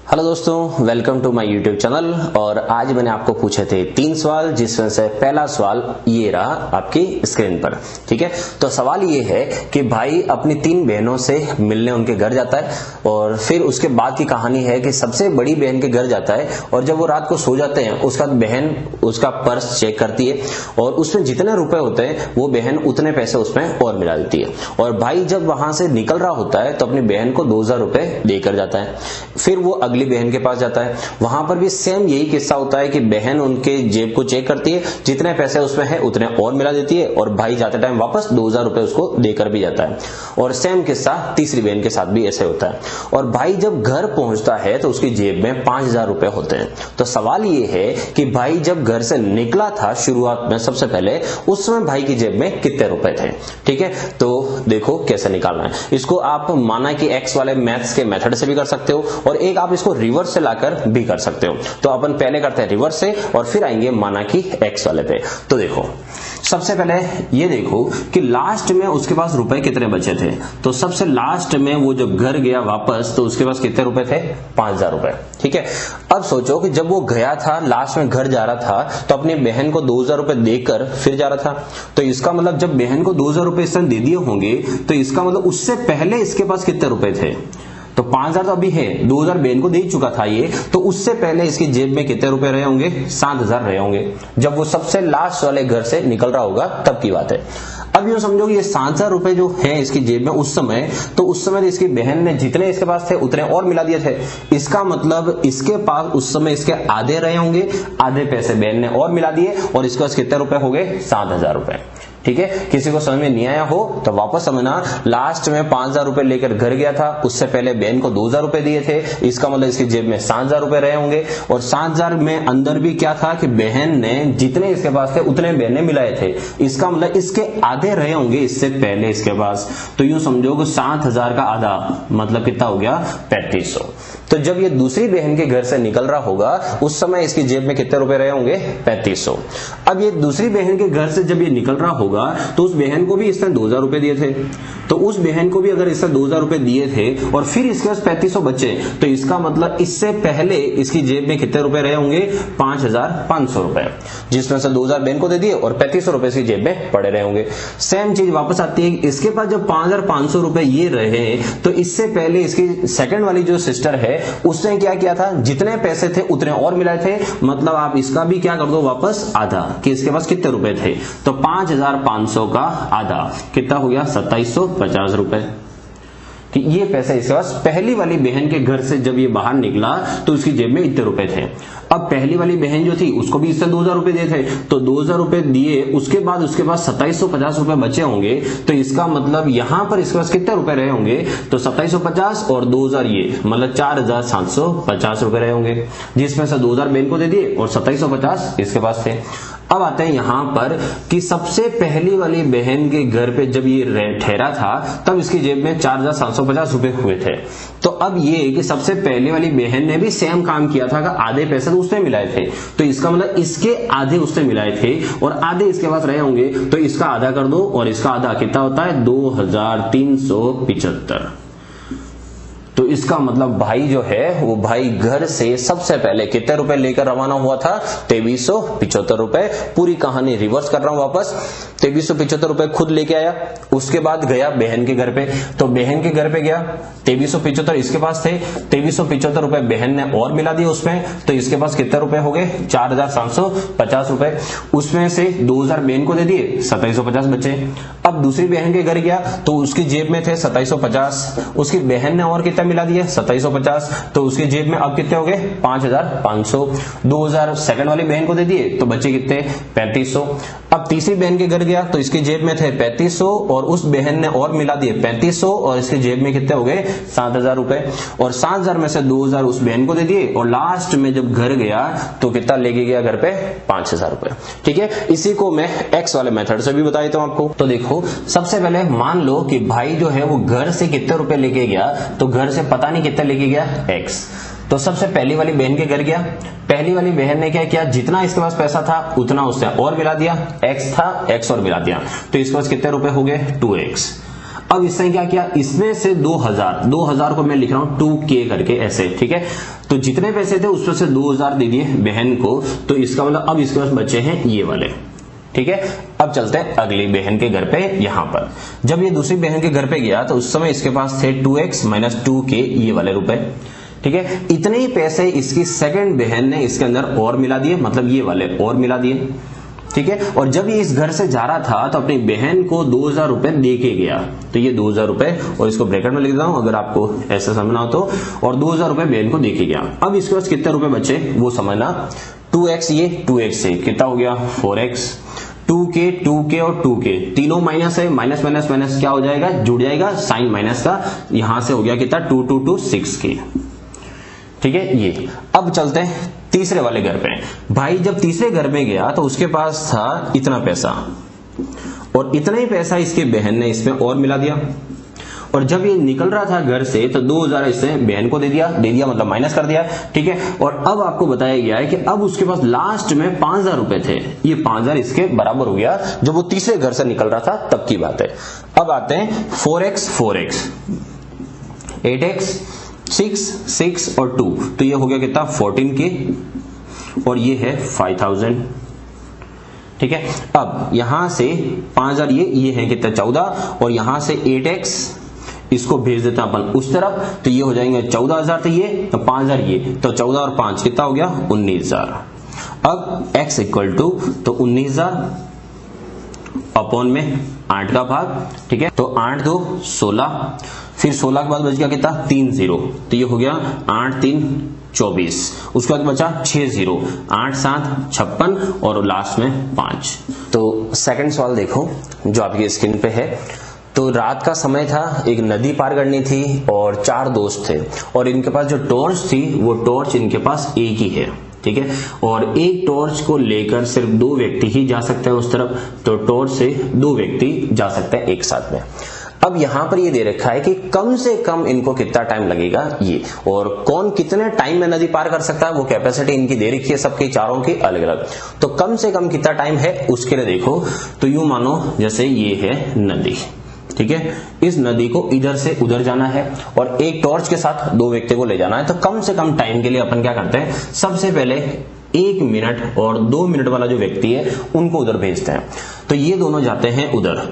Hello दोस्तों, welcome to my YouTube channel. और आज मैंने आपको पूछे थे 3 सवाल, जिसमें से पहला सवाल ये रहा आपकी स्क्रीन पर। ठीक है, तो सवाल ये है कि भाई अपनी 3 बहनों से मिलने उनके घर जाता है और फिर उसके बाद की कहानी है कि सबसे बड़ी बहन के घर जाता है और जब वो रात को सो जाते हैं उसका बहन उसका पर्स चेक करती है और उसमें जितने रुपए होते हैं वो बहन उतने पैसे उसमें और मिला देती है। और भाई जब वहां से निकल रहा होता है तो अपनी बहन को 2000 रुपए देकर जाता है। फिर वो अगली बहन के पास जाता है, वहां पर भी सेम यही किस्सा होता है कि बहन उनके जेब को चेक करती है, जितने पैसे उसमें है उतने और मिला देती है और भाई जाते टाइम वापस 2000 रुपए उसको देकर भी जाता है। और सेम किस्सा तीसरी बहन के साथ भी ऐसे होता है। और भाई जब घर पहुंचता है तो उसकी जेब में 5000 रुपए होते हैं। तो सवाल ये है कि भाई जब घर से निकला था शुरुआत में सबसे पहले, उस समय भाई की जेब में कितने रुपए थे। ठीक है, तो देखो कैसे निकालना है इसको। आप माना कि एक्स वाले मैथ्स के मेथड से भी कर सकते हो और एक आप इसको रिवर्स से लाकर भी कर सकते हो। तो अपन पहले करते हैं रिवर्स से और फिर आएंगे माना कि एक्स वाले पे। तो देखो सबसे पहले ये देखो कि लास्ट में उसके पास रुपए कितने बचे थे। तो सबसे लास्ट में वो जब घर गया वापस तो उसके पास कितने रुपए थे, 5000 रुपए। ठीक है, अब सोचो कि जब वो गया था लास्ट में घर जा रहा था तो अपनी बहन को 2000 रुपए देकर फिर जा रहा था। तो इसका मतलब जब बहन को 2000 रुपए इस समय दे दिए होंगे तो इसका मतलब उससे पहले इसके पास कितने रुपए थे। तो 5000 तो अभी है, 2000 बहन को दे चुका था ये, तो उससे पहले इसकी जेब में कितने रुपए रहे होंगे, 7000 रहे होंगे जब वो सबसे लास्ट वाले घर से निकल रहा होगा तब की बात है। अब यूं समझो कि ये 7000 रुपए जो है इसकी जेब में उस समय, तो उस समय इसकी बहन ने जितने इसके पास थे उतने और मिला दिए थे। इसका मतलब इसके पास उस समय इसके आधे रहे होंगे, आधे पैसे बहन ने और मिला दिए और इसके पास कितने रुपए हो गए, 7000 रुपए। ठीक है, किसी को समझ में नहीं आया हो तो वापस समझना। लास्ट में 5000 रुपए लेकर घर गया था, उससे पहले बहन को 2000 रुपए दिए थे, इसका मतलब इसकी जेब में 7000 रुपए रहे होंगे। और 7000 में अंदर भी क्या था कि बहन ने जितने इसके पास थे उतने बहन ने मिलाए थे, इसका मतलब इसके आधे रहे होंगे इससे पहले इसके पास। तो यूं समझो कि 7000 का आधा मतलब कितना हो गया, 3500। तो जब ये दूसरी बहन के घर से निकल रहा होगा उस समय इसकी जेब में कितने रुपए रहे होंगे, 3500। अब ये दूसरी बहन के घर से जब ये निकल रहा होगा तो उस बहन को भी इसने 2000 रुपए दिए थे। तो उस बहन को भी अगर इसने 2000 रुपए दिए थे और फिर इसके पास 3500 बचे, तो इसका मतलब इससे पहले इसकी जेब में कितने रुपए रहे होंगे, 5500 रुपए, जिसमें से 2000 बहन को दे दिए और 3500 रुपए इसकी जेब में पड़े रहे होंगे। सेम चीज वापस आती है, इसके पास जब 5500 रुपए ये रहे तो इससे पहले इसकी सेकंड वाली जो सिस्टर है उसने क्या किया था, जितने पैसे थे उतने और मिलाए थे। मतलब आप इसका भी क्या कर दो वापस आधा, कि इसके पास कितने रुपए थे, तो 5500 का आधा कितना हो गया, 2750 रुपए। कि ये पैसे इसके पास पहली वाली बहन के घर से जब ये बाहर निकला तो उसकी जेब में इतने रुपए थे। अब पहली वाली बहन जो थी उसको भी इससे 2000 रुपए दिए थे, तो 2000 रुपए दिए, उसके बाद उसके पास 2750 रुपए बचे होंगे। तो इसका मतलब यहां पर इसके पास कितने रुपए रहे होंगे, तो 2750 और 2000 ये मतलब 4750 रुपए रहे होंगे, जिसमें से 2000 बहन को दे दिए और 2750 इसके पास थे। अब आते हैं यहां पर कि सबसे पहली वाली बहन के घर पे जब ये ठहरा था तब इसकी जेब में 4750 रुपए हुए थे। तो अब ये कि सबसे पहले वाली बहन ने भी सेम काम किया था कि आधे पैसे तो उसने मिलाए थे, तो इसका मतलब इसके आधे उसने मिलाए थे और आधे इसके पास रहे होंगे। तो इसका आधा कर दो और इसका आधा कितना होता है, 2375। तो इसका मतलब भाई जो है वो भाई घर से सबसे पहले कितने रुपए लेकर रवाना हुआ था, 2375 रुपए। पूरी कहानी रिवर्स कर रहा हूं वापस। 2375 रुपए खुद लेके आया, उसके बाद गया बहन के घर पे, तो बहन के घर पे गया, 2375 इसके पास थे, 2375 रुपए बहन ने और मिला दिए उसमें, तो इसके पास कितने रुपए हो गए, 4750 रुपए। उसमें से 2000 बहन को दे दिए, 2750 बचे। अब दूसरी बहन के घर गया तो उसकी जेब में थे 2750, उसकी बहन ने और कितना मिला दिया, 2750, तो उसकी जेब में अब कितने हो गए, 5500। 2000 सेकंड वाली बहन को दे दिए तो बचे कितने, 3500। अब तीसरी बहन के घर गया तो इसकी जेब में थे 3500 और उस बहन ने और मिला दिए 3500 और इसकी जेब में कितने हो गए, 7000 रुपए। और 7000 में से 2000 उस बहन को दे दिए और लास्ट में जब घर गया तो कितना लेके गया घर पे, 5000 रुपए। ठीक है, इसी को मैं एक्स वाले मेथड से भी बता देता हूं आपको। तो देखो सबसे पहले मान लो कि भाई जो है वो घर से कितने रुपए लेके गया, तो घर से पता नहीं कितने लेके गया, एक्स। तो सबसे पहली वाली बहन के घर गया, पहली वाली बहन ने क्या किया, जितना इसके पास पैसा था उतना उसने और मिला दिया, एक्स था एक्स और मिला दिया, तो इसके पास कितने रुपए हो गए, 2x। अब इसने क्या किया, इसमें से 2000 को मैं लिख रहा हूं 2K करके ऐसे, ठीक है। तो जितने पैसे थे उसमें से 2000 दे दिए बहन को, तो इसका मतलब अब इसके पास बचे हैं ये वाले, ठीक है। अब चलते हैं अगली बहन के घर पे। यहां पर जब ये दूसरी बहन के घर पे गया तो उस समय इसके पास थे 2x - 2k ये वाले रुपए, ठीक है। इतने ही पैसे इसकी सेकंड बहन ने इसके अंदर और मिला दिए, मतलब ये वाले और मिला दिए, ठीक है। और जब ये इस घर से जा रहा था तो अपनी बहन को 2000 रुपए दे के गया, तो ये 2000 रुपए, और इसको ब्रैकेट में लिख देता हूं अगर आपको ऐसा समझना हो तो, और 2000 रुपए बहन को दे के गया। अब इसके पास कितने रुपए बचे वो समझना, 2x ये 2x से कितना हो गया 4x, 2k और 2k तीनों माइनस है, माइनस माइनस माइनस क्या हो जाएगा, जुड़ जाएगा, साइन माइनस का, यहां से हो गया कितना 2 6k, ठीक है। ये अब चलते हैं तीसरे वाले घर पे। भाई जब तीसरे घर में गया तो उसके पास था इतना पैसा, और इतना ही पैसा इसकी बहन ने इसमें और मिला दिया, और जब ये निकल रहा था घर से तो 2000 इसने बहन को दे दिया मतलब माइनस कर दिया, ठीक है। और अब आपको बताया गया है कि अब उसके पास लास्ट में 5000 रुपए थे, ये 5000 इसके बराबर हो गया जब वो तीसरे घर से निकल रहा था तब की बात है। अब आते हैं 4x 8x 6 और 2, तो ये हो गया कितना 14k, और ये है 5000, ठीक है। अब यहां से 5000 ये है कितना 14, और यहां से 8x इसको भेज देते हैं अपन उस तरफ, तो ये हो जाएंगे 14000 थे ये, तो 5000 ये, तो 14 और 5 कितना हो गया 19000। अब x इक्वल टू तो 19000 अपॉन में 8 का भाग, ठीक है। तो 8 2 16, फिर 16 के बाद बच गया कितना 3 0, तो ये हो गया 8 3 24, उसके बाद बचा 6 0, 8 7 56 और लास्ट में 5। तो सेकंड सवाल देखो जो आपकी स्क्रीन पे है। तो रात का समय था, एक नदी पार करनी थी और 4 दोस्त थे, और इनके पास जो टॉर्च थी वो टॉर्च इनके पास एक ही है, ठीक है। और एक टॉर्च को लेकर सिर्फ 2 व्यक्ति ही जा सकते हैं उस तरफ, तो टॉर्च से 2 व्यक्ति जा सकते हैं एक साथ में। अब यहां पर ये दे रखा है कि कम से कम इनको कितना टाइम लगेगा ये, और कौन कितने टाइम में नदी पार कर सकता है वो कैपेसिटी इनकी दे रखी है सबकी चारों की अलग अलग। तो कम से कम कितना टाइम है उसके लिए देखो, तो यूं मानो जैसे ये है नदी, ठीक है। इस नदी को इधर से उधर जाना है और एक टॉर्च के साथ 2 व्यक्ति को ले जाना है, तो कम से कम टाइम के लिए अपन क्या करते हैं, सबसे पहले 1 मिनट और 2 मिनट वाला जो व्यक्ति है उनको उधर भेजते हैं। तो ये दोनों जाते हैं उधर,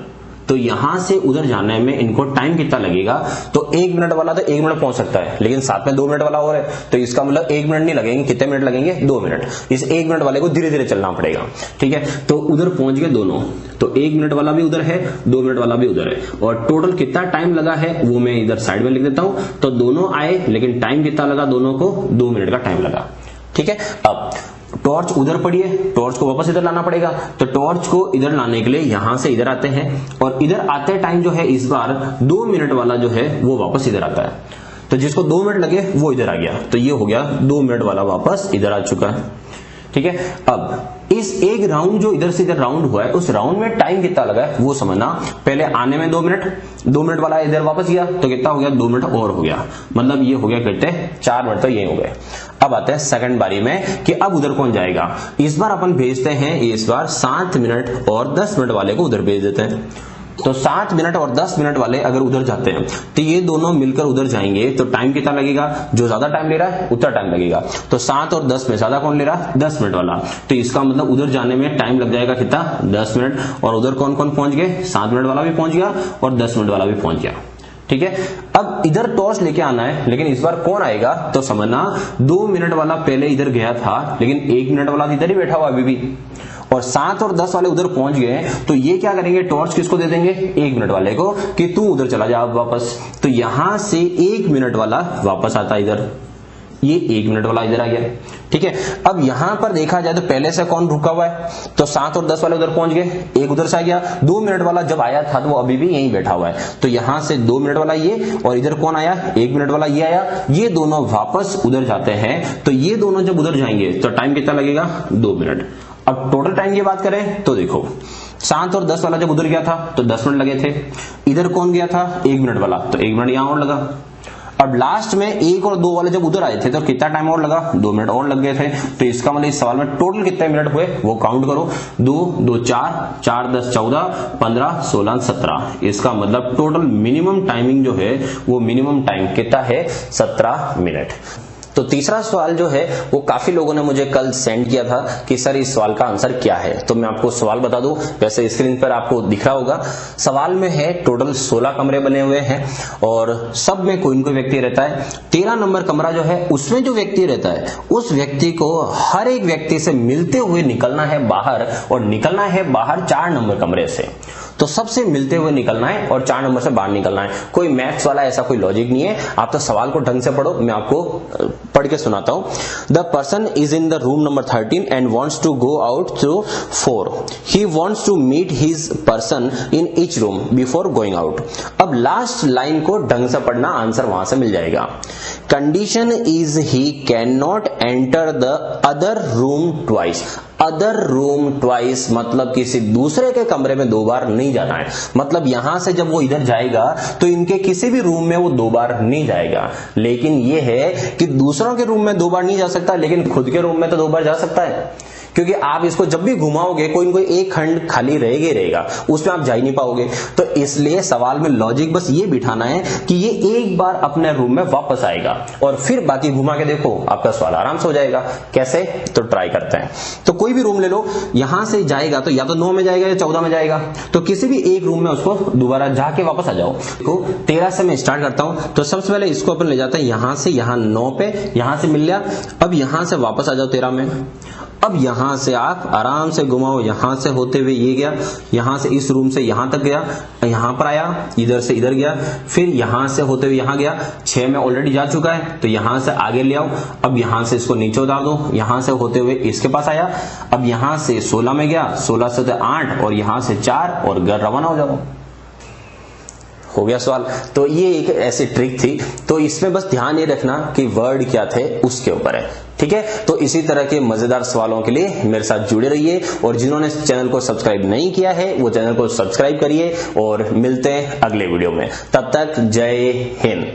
तो यहां से उधर जाने में इनको टाइम कितना लगेगा, तो 1 मिनट वाला तो 1 मिनट पहुंच सकता है, लेकिन साथ में 2 मिनट वाला और है, तो इसका मतलब 1 मिनट नहीं लगेंगे, कितने मिनट लगेंगे 2 मिनट। इस 1 मिनट वाले को धीरे धीरे चलना पड़ेगा, ठीक है। तो उधर पहुंच गए दोनों, तो 1 मिनट वाला भी उधर है, 2 मिनट वाला भी उधर है, और टोटल कितना टाइम लगा है वो मैं इधर साइड में लिख देता हूं। तो दोनों आए, लेकिन टाइम कितना लगा, दोनों को 2 मिनट का टाइम लगा, ठीक है। अब टॉर्च उधर पड़ी है, टॉर्च को वापस इधर लाना पड़ेगा, तो टॉर्च को इधर लाने के लिए यहां से इधर आते हैं, और इधर आते टाइम जो है इस बार 2 मिनट वाला जो है वो वापस इधर आता है, तो जिसको 2 मिनट लगे वो इधर आ गया, तो ये हो गया 2 मिनट वाला वापस इधर आ चुका है, ठीक है। अब इस एक राउंड जो इधर से इधर राउंड हुआ है, उस राउंड में टाइम कितना लगा है वो समझना। पहले आने में 2 मिनट वाला इधर वापस गया, तो कितना हो गया 2 मिनट और हो गया, मतलब ये हो गया कितने 4 मिनट, तो ये हो गए। अब आते हैं सेकंड बारी में कि अब उधर कौन जाएगा। इस बार अपन भेजते हैं, इस बार 7 मिनट और 10 मिनट वाले को उधर भेज देते हैं। तो 7 मिनट और 10 मिनट वाले अगर उधर जाते हैं तो ये दोनों मिलकर उधर जाएंगे, तो टाइम कितना लगेगा, जो ज्यादा टाइम ले रहा है उतना टाइम लगेगा। तो 7 और 10 में ज्यादा कौन ले रहा है, 10 मिनट वाला, तो इसका मतलब उधर जाने में टाइम लग जाएगा कितना 10 मिनट। और उधर कौन कौन पहुंच गए, 7 मिनट वाला भी पहुंच गया और 10 मिनट वाला भी पहुंच गया, ठीक है। अब इधर टॉर्च लेके आना है, लेकिन इस बार कौन आएगा, तो समझना 2 मिनट वाला पहले इधर गया था, लेकिन 1 मिनट वाला इधर ही बैठा हुआ अभी भी, और 7 और 10 वाले उधर पहुंच गए, तो ये क्या करेंगे, टॉर्च किसको दे देंगे, 1 मिनट वाले को, कि तू उधर चला जा वापस। तो यहां से 1 मिनट वाला वापस आता इधर, ये 1 मिनट वाला इधर आ गया, ठीक है। अब यहां पर देखा जाए तो पहले से कौन रुका हुआ है, तो 7 और 10 वाले उधर पहुंच गए, एक उधर से आ गया। 2 मिनट वाला जब आया था तो वो अभी भी यहीं बैठा हुआ है, तो यहां से 2 मिनट वाला ये, और इधर कौन आया, 1 मिनट वाला ये आया, ये दोनों वापस उधर जाते हैं। तो ये दोनों जब उधर जाएंगे तो टाइम कितना लगेगा, 2 मिनट। अब टोटल टाइम की बात करें तो देखो 7 और 10 वाला जब उधर गया था तो 10 मिनट लगे थे, इधर कौन गया था 1 मिनट वाला, तो 1 मिनट यहां और लगा। अब लास्ट में 1 और 2 वाले जब उधर आए थे तो कितना टाइम और लगा, 2 मिनट और लग गए थे। तो इसका मतलब इस सवाल में टोटल कितने मिनट हुए वो काउंट करो, 2 2 4 4 10 14 15 16 17। इसका मतलब टोटल मिनिमम टाइमिंग जो है वो मिनिमम टाइम कितना है, 17 मिनट। तो तीसरा सवाल जो है वो काफी लोगों ने मुझे कल सेंड किया था कि सर इस सवाल का आंसर क्या है। तो मैं आपको सवाल बता दूं, वैसे स्क्रीन पर आपको दिख रहा होगा। सवाल में है टोटल 16 कमरे बने हुए हैं और सब में कोई न कोई व्यक्ति रहता है। 13 नंबर कमरा जो है उसमें जो व्यक्ति रहता है उस व्यक्ति को हर एक व्यक्ति से मिलते हुए निकलना है बाहर, और निकलना है बाहर 4 नंबर कमरे से। तो सबसे मिलते हुए निकलना है और 4 नंबर से बाहर निकलना है। कोई मैथ्स वाला ऐसा कोई लॉजिक नहीं है, आप तो सवाल को ढंग से पढ़ो। मैं आपको पढ़ के सुनाता हूं। The person is in the room number 13 and wants to go out through 4. He wants to meet his person in each room before going out. अब लास्ट लाइन को ढंग से पढ़ना, आंसर वहां से मिल जाएगा। Condition is he can not enter the other room twice. Other room twice मतलब किसी दूसरे के कमरे में 2 बार नहीं जाना है। मतलब यहां से जब वो इधर जाएगा तो इनके किसी भी रूम में वो 2 बार नहीं जाएगा। लेकिन ये है कि दूसरों के रूम में 2 बार नहीं जा सकता, लेकिन खुद के रूम में तो 2 बार जा सकता है। क्योंकि आप इसको जब भी घुमाओगे कोई न कोई एक खंड खाली रहेगा ही रहेगा, उसमें आप जा ही नहीं पाओगे। तो इसलिए सवाल में लॉजिक बस ये बिठाना है कि ये एक बार अपने रूम में वापस आएगा और फिर बाकी घुमा के देखो, आपका सवाल आराम से हो जाएगा। कैसे, तो ट्राई करते हैं। तो कोई भी रूम ले लो, यहां से जाएगा तो या तो 9 में जाएगा या 14 में जाएगा। तो किसी भी एक रूम में उसको दोबारा जाके वापस आ जाओ। देखो 13 से मैं स्टार्ट करता हूं। तो सबसे पहले इसको अपन ले जाते हैं यहां से, यहां 9 पे, यहां से मिल गया। अब यहां से वापस आ जाओ 13 में। अब यहां से आप आराम से घुमाओ, यहां से होते हुए ये गया, यहां से इस रूम से यहां तक गया, यहां पर आया, इधर से इधर गया, फिर यहां से होते हुए यहां गया। 6 में ऑलरेडी जा चुका है तो यहां से आगे ले आओ। अब यहां से इसको नीचे उतार दो, यहां से होते हुए इसके पास आया। अब यहां से 16 में गया, 16 से 8 और यहां से 4 और घर रवाना हो जाओ। हो गया सवाल। तो ये एक ऐसी ट्रिक थी। तो इसमें बस ध्यान ये रखना कि वर्ड क्या थे उसके ऊपर है, ठीक है। तो इसी तरह के मजेदार सवालों के लिए मेरे साथ जुड़े रहिए, और जिन्होंने इस चैनल को सब्सक्राइब नहीं किया है वो चैनल को सब्सक्राइब करिए, और मिलते हैं अगले वीडियो में। तब तक जय हिंद।